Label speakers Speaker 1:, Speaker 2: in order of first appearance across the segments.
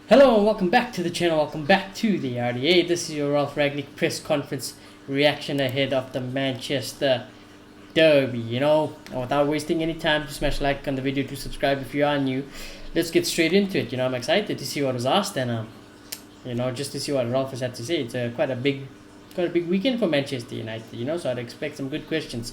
Speaker 1: Hello and welcome back to the channel, welcome back to the RDA. This is your Ralf Rangnick press conference reaction ahead of the Manchester Derby. And without wasting any time, just smash like on the video, to subscribe if you are new. Let's get straight into it. I'm excited to see what was asked and just to see what Ralf has had to say. It's quite a big weekend for Manchester United, so I'd expect some good questions.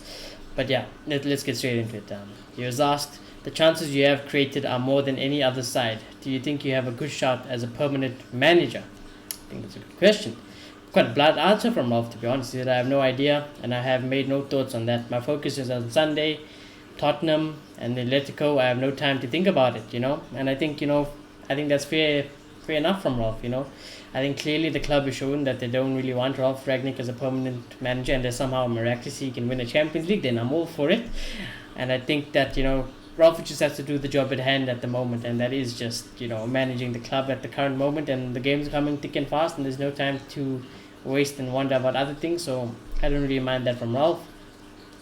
Speaker 1: But yeah, let's get straight into it. He was asked, the chances you have created are more than any other side. Do you think you have a good shot as a permanent manager? I think that's a good question. Quite a blunt answer from Ralf, to be honest. He said, I have no idea and I have made no thoughts on that. My focus is on Sunday, Tottenham and Atletico. I have no time to think about it, And I think, I think that's fair enough from Ralf, I think clearly the club has shown that they don't really want Ralf Rangnick as a permanent manager, and there's somehow miraculously he can win a Champions League, then I'm all for it. And I think that, Ralf just has to do the job at hand at the moment, and that is just, managing the club at the current moment, and the game's coming thick and fast, and there's no time to waste and wonder about other things, so I don't really mind that from Ralf.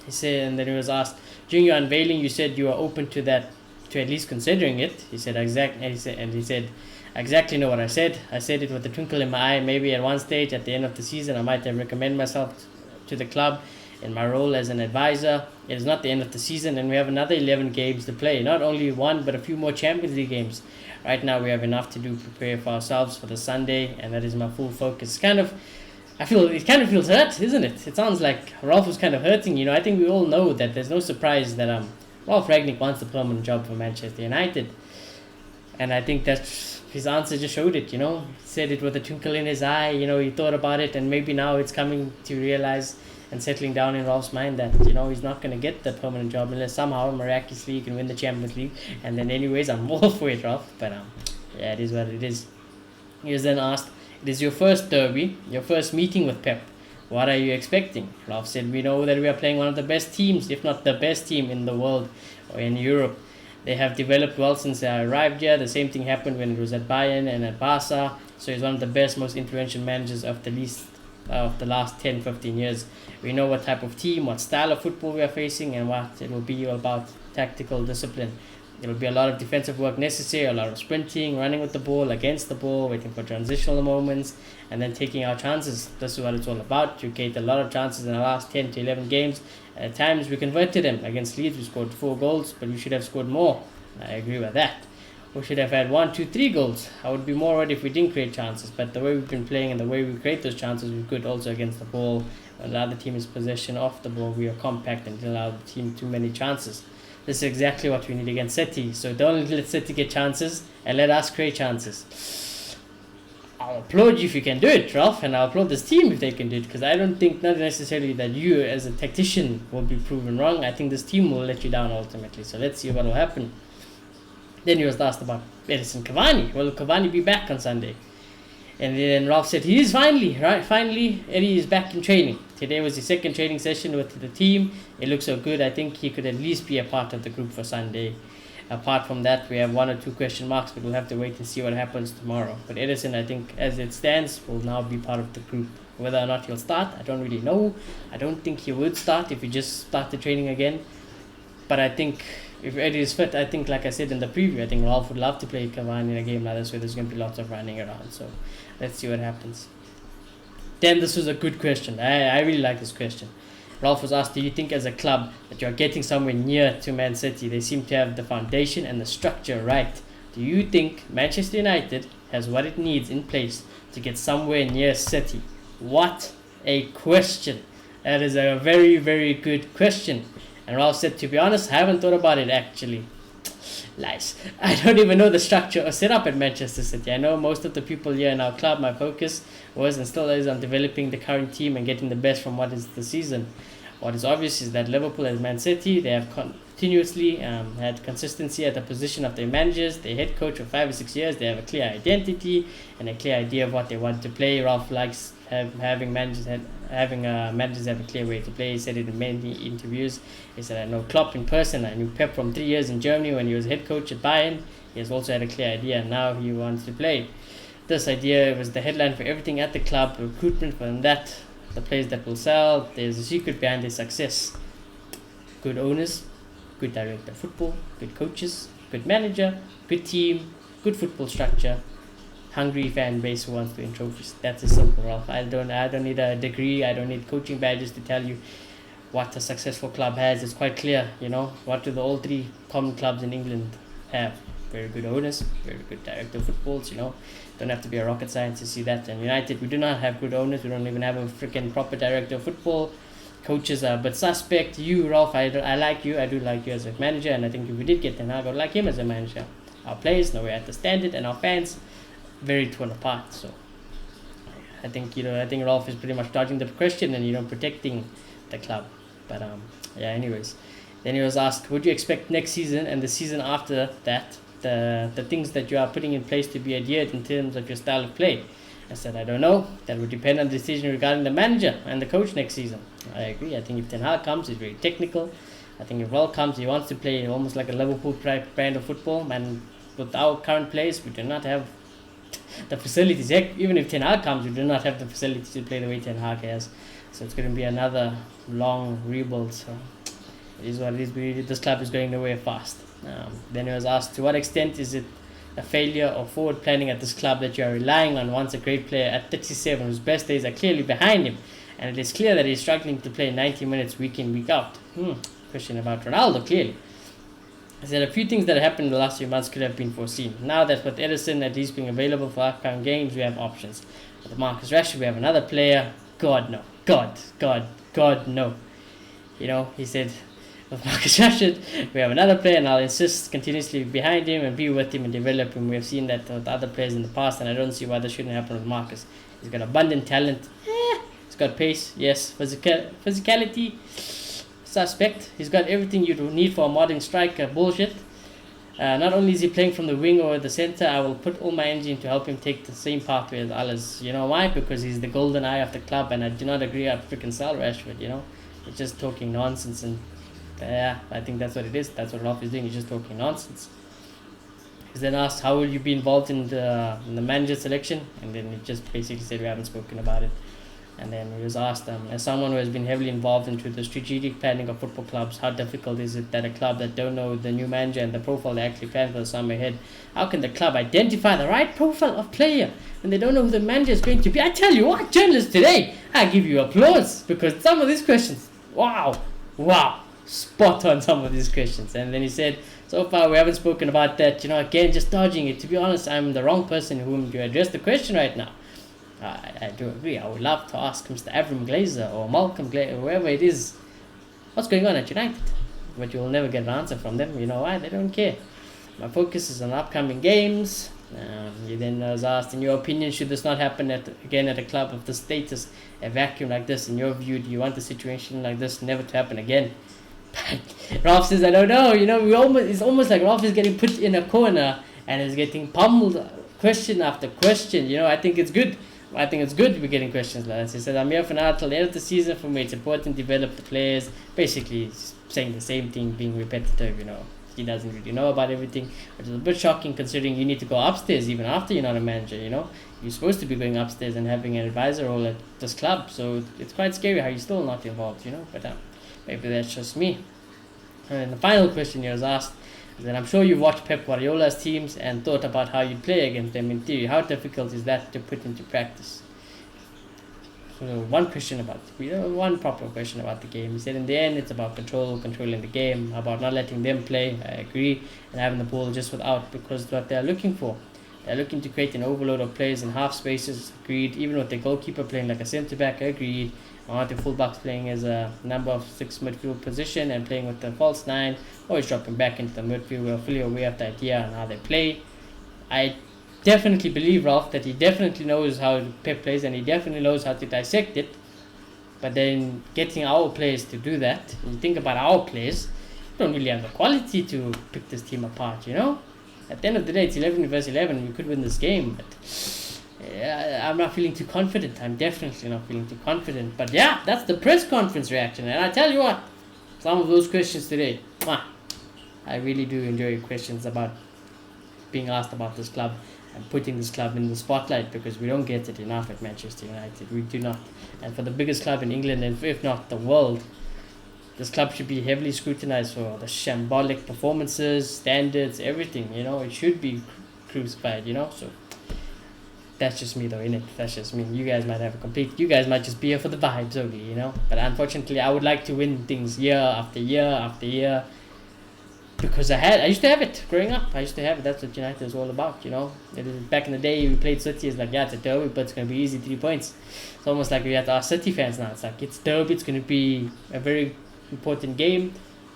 Speaker 1: He said, and then he was asked, during your unveiling, you said you were open to that, to at least considering it. He said, he said, exactly know what I said. I said it with a twinkle in my eye. Maybe at one stage at the end of the season, I might have recommended myself to the club in my role as an advisor. It is not the end of the season, and we have another 11 games to play. Not only one, but a few more Champions League games. Right now, we have enough to do, prepare for ourselves for the Sunday, and that is my full focus. It kind of feels hurt, isn't it? It sounds like Ralf was kind of hurting. I think we all know that there's no surprise that Ralf Rangnick wants the permanent job for Manchester United, and I think that his answer just showed it. He said it with a twinkle in his eye. He thought about it, and maybe now it's coming to realize and settling down in Ralf's mind that he's not going to get the permanent job unless somehow miraculously he can win the Champions League. And then anyways, I'm all for it, Ralf, but yeah, it is what it is. He was then asked, it is your first derby, your first meeting with Pep. What are you expecting? Ralf said, we know that we are playing one of the best teams, if not the best team in the world or in Europe. They have developed well since I arrived here. The same thing happened when it was at Bayern and at Barca. So he's one of the best, most influential managers of the last 10-15 years. We know what type of team, what style of football we are facing, and what it will be about tactical discipline. There will be a lot of defensive work necessary, a lot of sprinting, running with the ball, against the ball, waiting for transitional moments, and then taking our chances. This is what it's all about. You create a lot of chances in the last 10 to 11 games. At times we converted them. Against Leeds we scored 4 goals, but we should have scored more. I agree with that. We should have had 1, 2, 3 goals. I would be more worried if we didn't create chances, but the way we've been playing and the way we create those chances, we could also against the ball. When the other team is possession of the ball, we are compact and allow the team too many chances. This is exactly what we need against City. So don't let City get chances and let us create chances. I'll applaud you if you can do it, Ralf, and I'll applaud this team if they can do it, because I don't think not necessarily that you as a tactician will be proven wrong. I think this team will let you down ultimately. So let's see what will happen. Then he was asked about Edinson Cavani. Will Cavani be back on Sunday? And then Ralf said he is finally, Eddie is back in training. Today was his second training session with the team. It looks so good. I think he could at least be a part of the group for Sunday. Apart from that, we have 1 or 2 question marks, but we'll have to wait and see what happens tomorrow. But Edison, I think, as it stands, will now be part of the group. Whether or not he'll start, I don't really know. I don't think he would start if he just started training again. But I think if Eddie is fit, I think, like I said in the preview, I think Ralf would love to play Cavani in a game like this where there's going to be lots of running around. So let's see what happens. Then this was a good question. I really like this question. Ralf was asked, do you think as a club that you're getting somewhere near to Man City? They seem to have the foundation and the structure right. Do you think Manchester United has what it needs in place to get somewhere near City? What a question. That is a very, very good question. And Ralf said, to be honest, I haven't thought about it actually. Lies. I don't even know the structure or setup at Manchester City. I know most of the people here in our club, my focus was and still is on developing the current team and getting the best from what is the season. What is obvious is that Liverpool and Man City, they have continuously had consistency at the position of their managers, their head coach for 5 or 6 years. They have a clear identity and a clear idea of what they want to play. Ralf likes having managers have a clear way to play. He said it in many interviews. He said, I know Klopp in person. I knew Pep from 3 years in Germany when he was head coach at Bayern. He has also had a clear idea, and now he wants to play. This idea was the headline for everything at the club, recruitment for that, the players that will sell. There's a secret behind their success. Good owners, good director of football, good coaches, good manager, good team, good football structure, hungry fan base who wants to win trophies. That's as simple, Ralph. I don't need a degree. I don't need coaching badges to tell you what a successful club has. It's quite clear, what do the all three common clubs in England have? Very good owners, very good director of footballs, don't have to be a rocket science to see that. And United, we do not have good owners. We don't even have a freaking proper director of football. Coaches are but suspect. You, Ralph, I like you. I do like you as a manager, and I think if we did get Ten Hag, I would like him as a manager. Our players, nowhere at the standard, and our fans, very torn apart. So I think Ralph is pretty much dodging the question and protecting the club. But anyways, then he was asked, would you expect next season and the season after that the things that you are putting in place to be adhered in terms of your style of play? I said, I don't know. That would depend on the decision regarding the manager and the coach next season. I agree. I think if Ten Hag comes, he's very technical. I think if Ralf comes, he wants to play almost like a Liverpool brand of football. And with our current players, we do not have the facilities. Heck, even if Ten Hag comes, we do not have the facilities to play the way Ten Hag has. So it's going to be another long rebuild. So it is what it is. This club is going nowhere fast. Then he was asked, to what extent is it a failure of forward planning at this club that you are relying on once a great player at 37 whose best days are clearly behind him, and it is clear that he is struggling to play 90 minutes week in, week out? Question about Ronaldo, clearly. I said a few things that happened in the last few months could have been foreseen. Now that with Edison at least being available for upcoming games, we have options. With Marcus Rashford, we have another player. God, no. God, no. He said, with Marcus Rashford, we have another player, and I'll insist continuously behind him and be with him and develop him. We have seen that with other players in the past, and I don't see why this shouldn't happen with Marcus. He's got abundant talent. He's got pace, yes. Physicality, suspect. He's got everything you need for a modern striker. Bullshit. Not only is he playing from the wing or the center, I will put all my energy into help him take the same pathway as others. You know why? Because he's the golden eye of the club, and I do not agree. I freaking sell Rashford. He's just talking nonsense, and I think that's what it is. That's what Ralf is doing. He's just talking nonsense. He's then asked, how will you be involved in the manager selection? And then he just basically said we haven't spoken about it. And then he was asked, as someone who has been heavily involved into the strategic planning of football clubs, how difficult is it that a club that don't know the new manager and the profile they actually plan for the summer ahead, how can the club identify the right profile of player when they don't know who the manager is going to be? I tell you what, journalists today, I give you applause, because some of these questions, wow, spot on some of these questions. And then he said, so far we haven't spoken about that, again, just dodging it. To be honest, I'm the wrong person whom to address the question right now. I do agree. I would love to ask Mr. Avram Glazer or Malcolm Glazer, whoever it is, what's going on at United? But you'll never get an answer from them. You know why? They don't care. My focus is on upcoming games. He then was asked, in your opinion, should this not happen again at a club of this status, a vacuum like this? In your view, do you want a situation like this never to happen again? Ralf says, I don't know. It's almost like Ralf is getting put in a corner and is getting pummeled question after question. I think it's good. I think it's good we're getting questions like that. He said, I'm here for now till the end of the season. For me, it's important to develop the players. Basically, saying the same thing, being repetitive, He doesn't really know about everything, which is a bit shocking considering you need to go upstairs even after you're not a manager, You're supposed to be going upstairs and having an advisor role at this club. So it's quite scary how you're still not involved, But maybe that's just me. And the final question he was asked, then I'm sure you've watched Pep Guardiola's teams and thought about how you play against them in theory. How difficult is that to put into practice? So one proper question about the game. He said in the end it's about controlling the game, about not letting them play. I agree, and having the ball just without, because what they're looking for. They're looking to create an overload of players in half spaces. Agreed. Even with the goalkeeper playing like a centre back. Agreed. I want the fullbacks playing as a number of 6 midfield position and playing with the false 9, always dropping back into the midfield. We're fully aware of the idea and how they play. I definitely believe, Ralf, that he definitely knows how Pep plays and he definitely knows how to dissect it. But then getting our players to do that, when you think about our players, we don't really have the quality to pick this team apart, At the end of the day, it's 11 versus 11. We could win this game, but I'm not feeling too confident. I'm definitely not feeling too confident. But yeah, that's the press conference reaction. And I tell you what, some of those questions today, I really do enjoy questions about being asked about this club and putting this club in the spotlight, because we don't get it enough at Manchester United. We do not. And for the biggest club in England, and if not the world, this club should be heavily scrutinized for the shambolic performances, standards, everything. It should be crucified, So that's just me though, innit? That's just me. You guys might have a complete. You guys might just be here for the vibes only, you know. But unfortunately, I would like to win things year after year after year. Because I used to have it growing up. I used to have it. That's what United is all about, you know. It is, back in the day, we played City. It's like, yeah, it's a derby, but it's gonna be easy 3 points. It's almost like we have to ask City fans now. It's like it's derby. It's gonna be a very important game,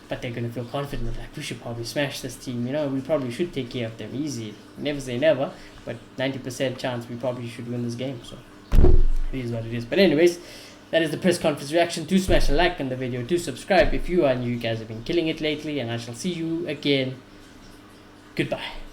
Speaker 1: but they're gonna feel confident. Like we should probably smash this team. You know, we probably should take care of them easy. Never say never, but 90% chance we probably should win this game. So it is what it is. But anyways. That is the press conference reaction. Do smash a like on the video. Do subscribe if you are new. You guys have been killing it lately. And I shall see you again. Goodbye.